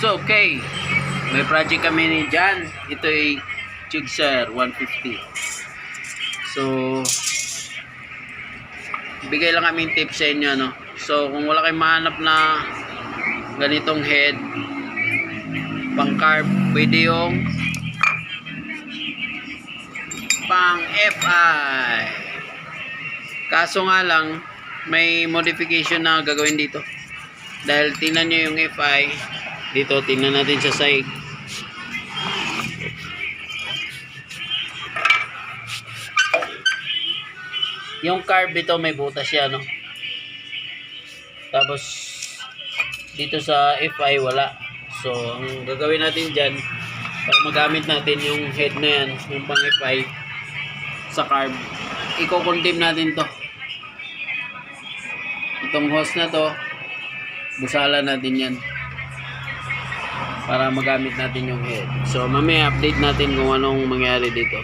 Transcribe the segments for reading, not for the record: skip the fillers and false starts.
So, okay. May project kami ni Jan. Ito ay Jigsaw 150. So, bigay lang kaming tips sa inyo, no? So, kung wala kayong mahanap na ganitong head, pang carb, pwede yung pang FI. Kaso nga lang, may modification na gagawin dito. Dahil tingnan nyo yung FI dito, tingnan natin sa side. Yung carb dito may butas siya, no? Tapos dito sa FI wala. So ang gagawin natin dyan, para magamit natin yung head na yan, yung pang FI sa carb, i-condemn natin to. Itong hose na to, busala natin yan para magamit natin yung head. So mamaya update natin kung anong mangyari dito.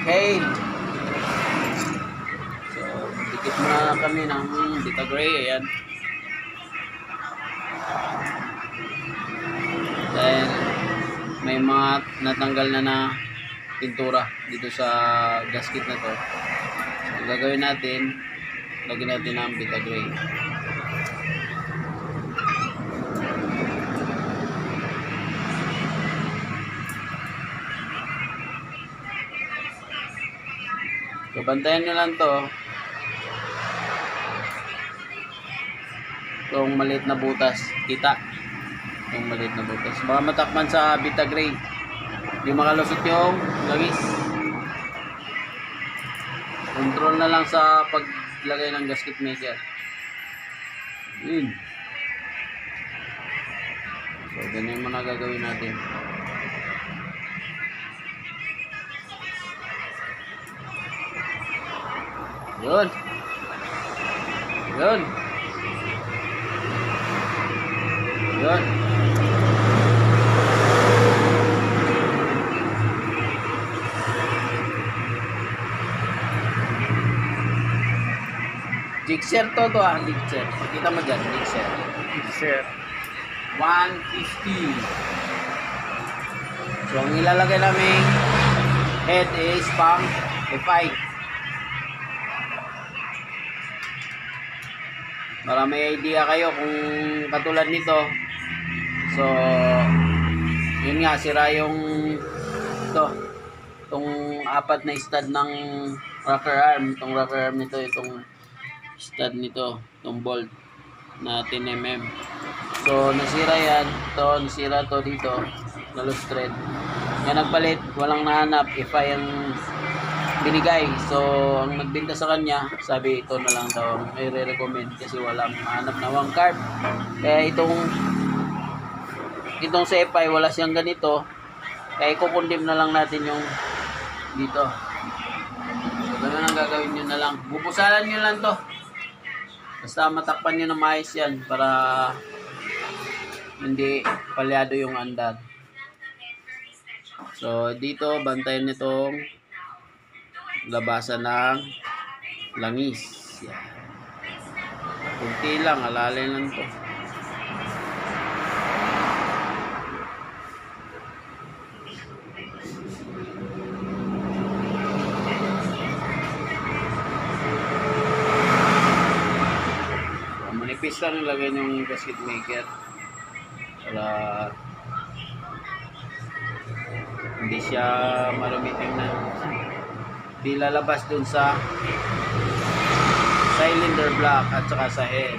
Okay. So dikit muna kami ng Vita Gray. Ayan. Then may mga natanggal na pintura dito sa gasket na to. So gagawin natin, lagyan natin ng Vita Gray. So bantayan nyo lang to. Itong maliit na butas, kita. Itong maliit na butas. Baka matakman sa Vita Gray. Hindi makalusot yung langis. Control na lang sa paglagay ng gasket maker. Yun. So ganyan muna gagawin natin. Yun. Yun. Yun. Jigsaw to Jigsaw. Pakita mo dyan, Jigsaw. Jigsaw 150. So, ang ilalagay namin head is pang FI. Para may idea kayo kung katulad nito. So, yun nga, sira yung itong apat na stud ng rocker arm. Itong rocker arm nito, itong stud nito, itong bolt na 10mm. So, nasira yan. Ito, nasira to dito. Na-loose thread. Yan nagpalit, walang nahanap. FI ang binigay. So, ang nagbenta sa kanya, sabi ito na lang daw may re-recommend kasi walang hanap na one carb. Kaya itong sa FI, wala siyang ganito. Kaya i-condemn na lang natin yung dito. So, ganun ang gagawin nyo na lang. Bubusalan nyo lang to. Basta matakpan nyo na maayos yan para hindi palyado yung andar. So, dito, bantayan nitong labasan ng langis. Yan. Kunti lang, alalay lang to. So, manipis lang ilagay yung gasket maker para hindi siya marumi tingnan. Di lalabas dun sa cylinder block at saka sa head.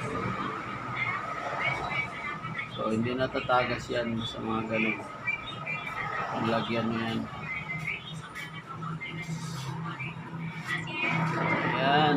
So hindi natatagas yan sa mga ganun. Paglagyan mo yan. Ayan.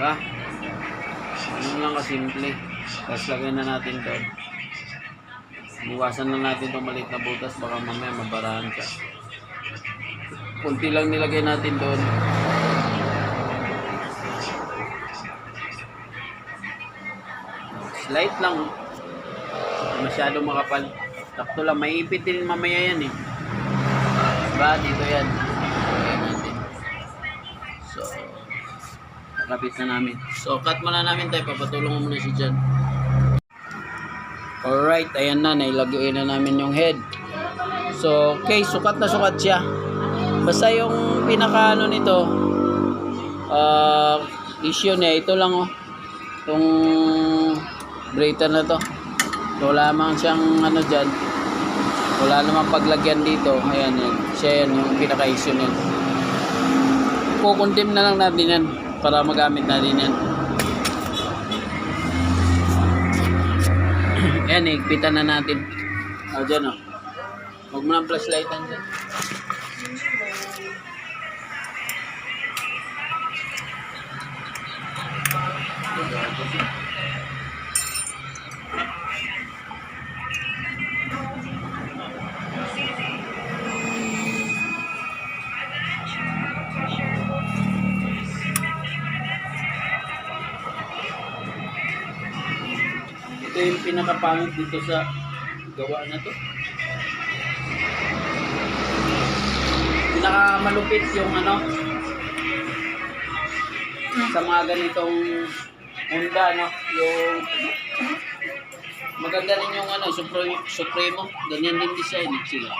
Diba? Ano lang kasimple. Tapos lagyan na natin doon. Buwasan na natin itong maliit na butas. Baka mamaya mabarahan ka. Kunti lang nilagay natin doon. Slight lang. Masyado makapal. Takto lang. Maiipit din mamaya yan eh. Diba? Dito yan. Lagyan natin. So, nakapit na namin. So, cut muna namin tayo. Papatulong mo muna si Jan. Alright, ayan na. Nailagay na namin yung head. So, okay. Sukat na sukat siya. Basta yung pinaka ano nito, issue niya. Ito lang oh. Itong breather na to. So, lamang siyang ano dyan. Wala namang paglagyan dito. Ayan yan. Siya yan yung pinaka issue niya. Kukundim na lang natin yan. Para magamit natin yan. Ayan, higpitan na natin. O, dyan o. Huwag mo ng flashlightan dyan. Ito yung pinakapangit dito sa gawa na to. Pinakamalupit yung ano sa mga ganitong Honda, no? Yung maganda rin yung ano, Supremo. Ganyan din design sila.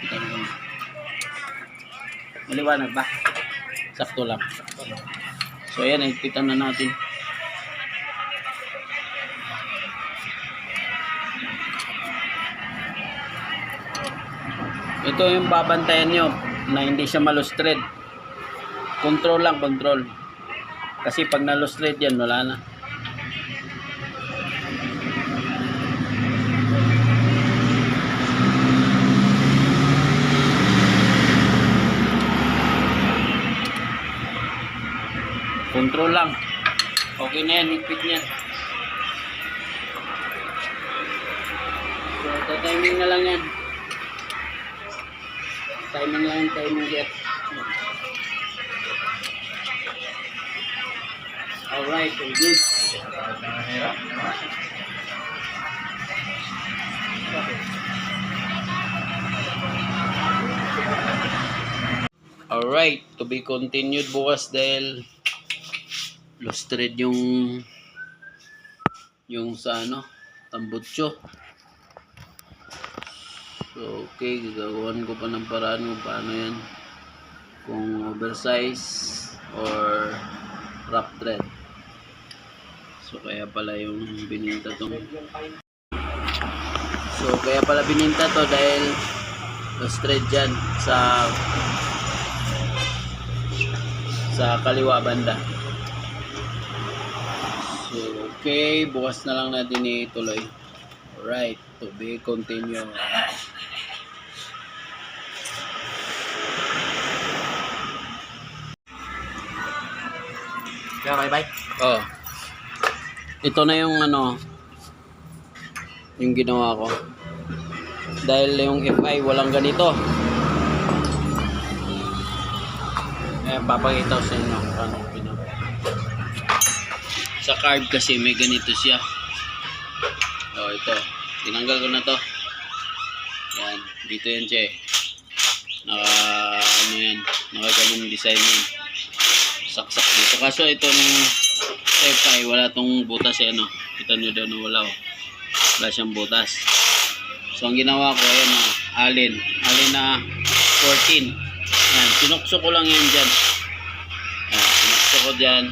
Kita mo. Maliwanag ba? Sakto lang. So ayan, higpitan na natin. Ito yung babantayan nyo na hindi siya malustred. Control lang, control. Kasi pag nalustred yan, wala na. Control lang. Okay na yan, higpit niyan. So, tatiming na lang yan. Timing lang, timing get. Alright, very good. Alright, to be continued bukas dahil lustred yung sa ano, tambutso. So, okay, gagawin ko pa ng paraan kung paano yan. Kung oversize or wrap thread. So, kaya pala yung bininta tong. So, kaya pala bininta to dahil lustred dyan sa kaliwa banda. So, okay, bukas na lang natin ituloy. Alright, to be continued. Okay, bye. Oh. Ito na yung ano, yung ginawa ko. Dahil yung FI walang ganito. Papakita ko sa inyo paano ginawa. Sa card kasi may ganito siya. Oh, ito. Tinanggal ko na to. Yan, dito yan siya eh. Ano yan, ganun design yan. Saksak dito. Kaso itong FI, wala tong butas eh, ano. Kita nyo daw na wala, oh. Wala siyang butas. So, ang ginawa ko, ayan, oh, alin na 14. Ayan, sinukso ko lang yan dyan. Ayan, sinukso ko dyan.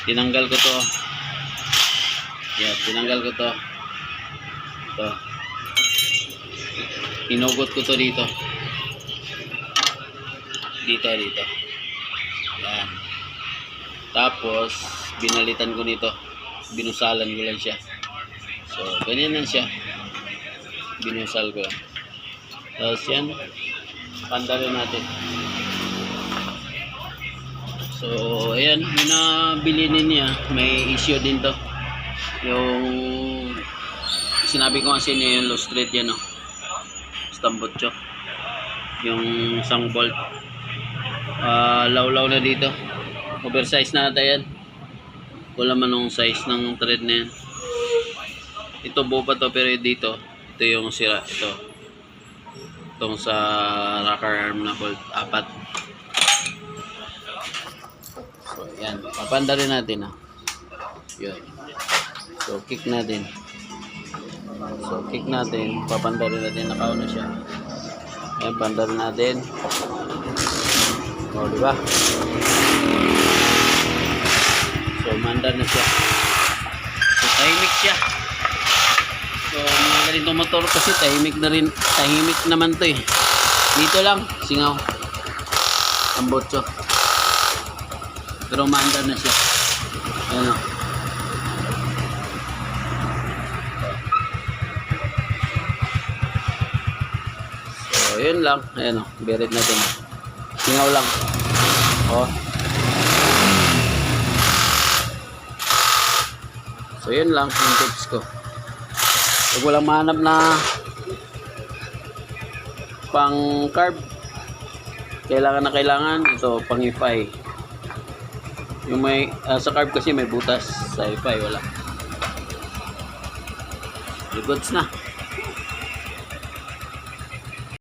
Tinanggal ko to. Ayan, tinanggal ko to. Ito. Hinugot ko to dito. Dito. Ayan. Tapos, binalitan ko nito. Binusalan ko lang siya. So, ganyan lang siya. Binusal ko lang. Tapos yan, pandalo natin. So, ayan, yung nabili niya, may issue din to. Yung sinabi ko kasi niya yung low street yan, no? Stambotso. Yung isang bolt. Lawlaw na dito. Oversize na ata yan. Wala man yung size ng thread na yan. Ito buo pa to, pero dito, ito yung sira. Ito. Itong sa rocker arm na bolt. 4. So, yan. Papanda rin natin, ha. Yun. So, kick natin. So, kick natin. Papanda rin natin. Nakauna siya. Ayan, panda rin natin. O, diba? So, mandar na siya. So, tahimik siya. So, mga ganitong motor kasi tahimik na rin. Tahimik naman to eh. Dito lang, singaw. Ang botso. Pero mandar na siya. Ayan o. So, yun lang. Ayan o. Berit natin. Singaw lang. O. So, yun lang. Yung tips ko. Pag walang mahanap na pang carb, kailangan ito pang ify. Yung may sa carb kasi may butas, sa ify wala. Goods na.